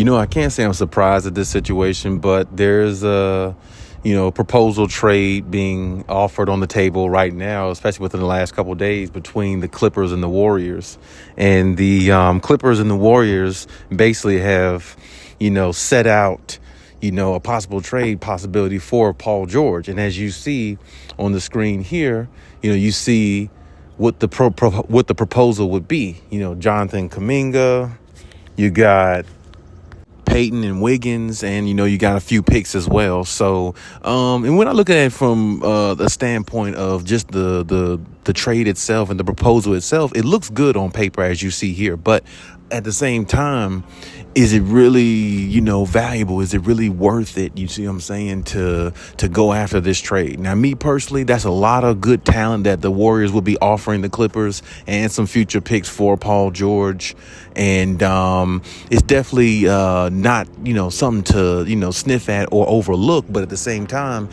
I can't say I'm surprised at this situation, but there's a, proposal trade being offered on the table right now, especially within the last couple of days between the Clippers and the Warriors. And the Clippers and the Warriors basically have, set out, a possible trade possibility for Paul George. And as you see on the screen here, you see what the what the proposal would be. Jonathan Kuminga, you got Peyton and Wiggins, and you got a few picks as well. So and when I look at it from the standpoint of just the trade itself and the proposal itself, it looks good on paper, as you see here. But at the same time, is it really, valuable? Is it really worth it? You see what I'm saying? To go after this trade. Now, me personally, that's a lot of good talent that the Warriors will be offering the Clippers, and some future picks for Paul George. And it's definitely not, something to, sniff at or overlook. But at the same time,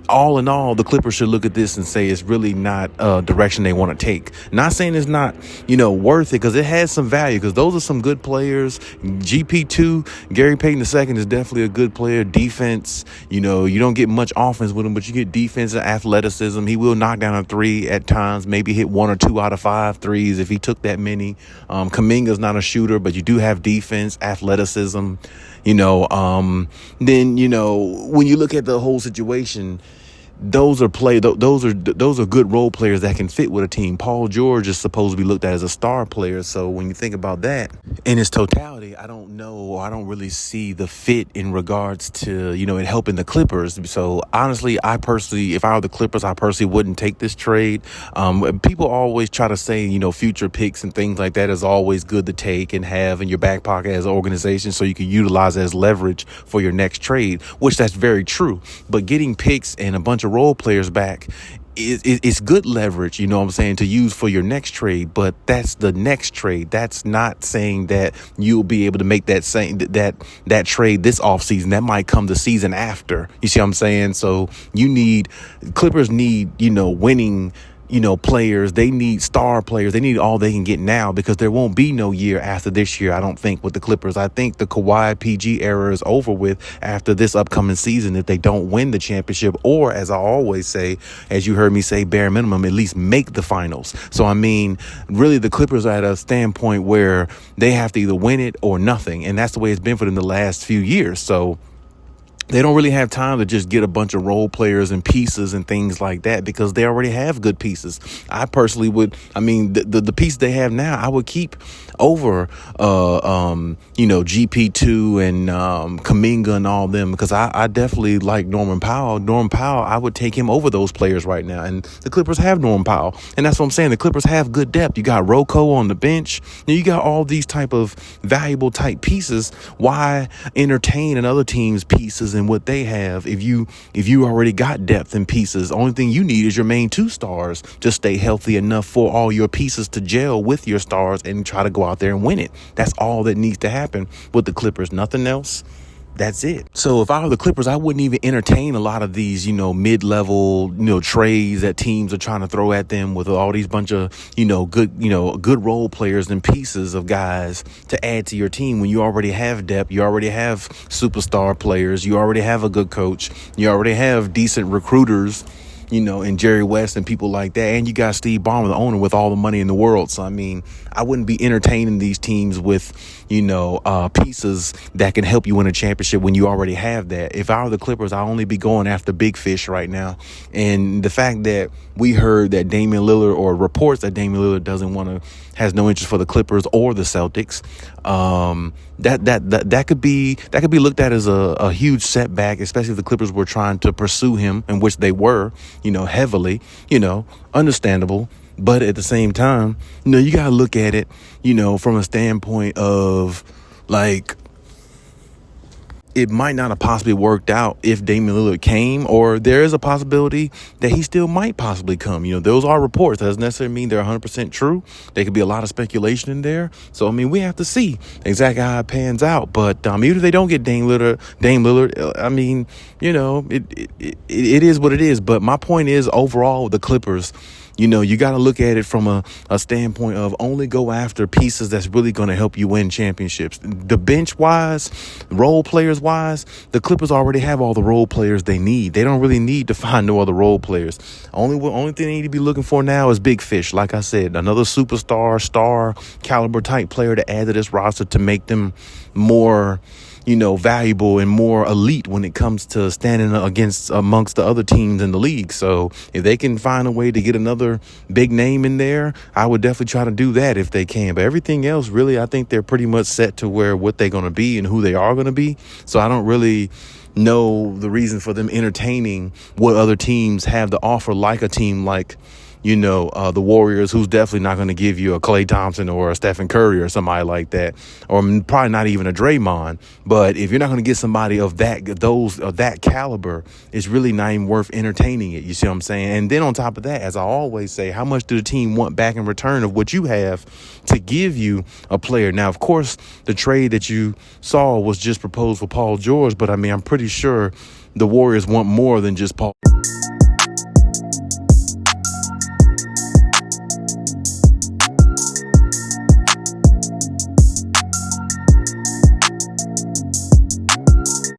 all in all, the Clippers should look at this and say it's really not a direction they want to take. Not saying it's not, worth it, because it has some value, because those are some good players. GP2, Gary Payton II, is definitely a good player. Defense, you don't get much offense with him, but you get defense and athleticism. He will knock down a three at times, maybe hit 1 or 2 out of 5 threes if he took that many. Kuminga's not a shooter, but you do have defense, athleticism. Then, when you look at the whole situation, those are good role players that can fit with a team. Paul George is supposed to be looked at as a star player. So when you think about that in its totality, I don't know, or I don't really see the fit in regards to, it helping the Clippers. So honestly, if I were the Clippers, I personally wouldn't take this trade. People always try to say, future picks and things like that is always good to take and have in your back pocket as an organization, so you can utilize it as leverage for your next trade, which that's very true. But getting picks and a bunch of role players back, it's good leverage, to use for your next trade. But that's the next trade. That's not saying that you'll be able to make that trade this offseason. That might come the season after. You see what I'm saying? So Clippers need, winning, players. They need star players. They need all they can get now, because there won't be no year after this year, I don't think, with the Clippers. I think the Kawhi PG era is over with after this upcoming season if they don't win the championship, or, as I always say, as you heard me say, bare minimum, at least make the finals. So, really the Clippers are at a standpoint where they have to either win it or nothing, and that's the way it's been for them the last few years. So they don't really have time to just get a bunch of role players and pieces and things like that, because they already have good pieces. I personally would, the piece they have now, I would keep over, GP2 and Kuminga and all them, because I definitely like Norman Powell. Norman Powell, I would take him over those players right now. And the Clippers have Norman Powell. And that's what I'm saying. The Clippers have good depth. You got Rocco on the bench. You got all these type of valuable type pieces. Why entertain another team's pieces and what they have if you already got depth and pieces? The only thing you need is your main 2 stars to stay healthy enough for all your pieces to gel with your stars and try to go out there and win it. That's all that needs to happen with the Clippers. Nothing else. That's it. So if I were the Clippers, I wouldn't even entertain a lot of these, mid-level, trades that teams are trying to throw at them with all these bunch of, good role players and pieces of guys to add to your team when you already have depth. You already have superstar players. You already have a good coach. You already have decent recruiters, and Jerry West and people like that. And you got Steve Ballmer, the owner, with all the money in the world. So, I wouldn't be entertaining these teams with, pieces that can help you win a championship when you already have that. If I were the Clippers, I'd only be going after big fish right now. And the fact that we heard that Damian Lillard, or reports that Damian Lillard has no interest for the Clippers or the Celtics, that could be looked at as a huge setback, especially if the Clippers were trying to pursue him, in which they were, heavily, understandable. But at the same time, you got to look at it, from a standpoint of, like, it might not have possibly worked out if Damian Lillard came, or there is a possibility that he still might possibly come. Those are reports. That doesn't necessarily mean they're 100% true. There could be a lot of speculation in there. So, we have to see exactly how it pans out. But even if they don't get Dame Lillard, it is what it is. But my point is, overall, the Clippers, you got to look at it from a standpoint of only go after pieces that's really going to help you win championships. The bench wise, role players wise, the Clippers already have all the role players they need. They don't really need to find no other role players. Only thing they need to be looking for now is big fish. Like I said, another superstar, star caliber type player to add to this roster to make them more valuable and more elite when it comes to standing amongst the other teams in the league. So if they can find a way to get another big name in there, I would definitely try to do that if they can. But everything else, really, I think they're pretty much set to what they're going to be and who they are going to be. So I don't really know the reason for them entertaining what other teams have to offer, like a team like the Warriors, who's definitely not going to give you a Klay Thompson or a Stephen Curry or somebody like that, or probably not even a Draymond. But if you're not going to get somebody of that caliber, it's really not even worth entertaining it. You see what I'm saying? And then on top of that, as I always say, how much do the team want back in return of what you have to give you a player? Now, of course, the trade that you saw was just proposed for Paul George, but I'm pretty sure the Warriors want more than just Paul.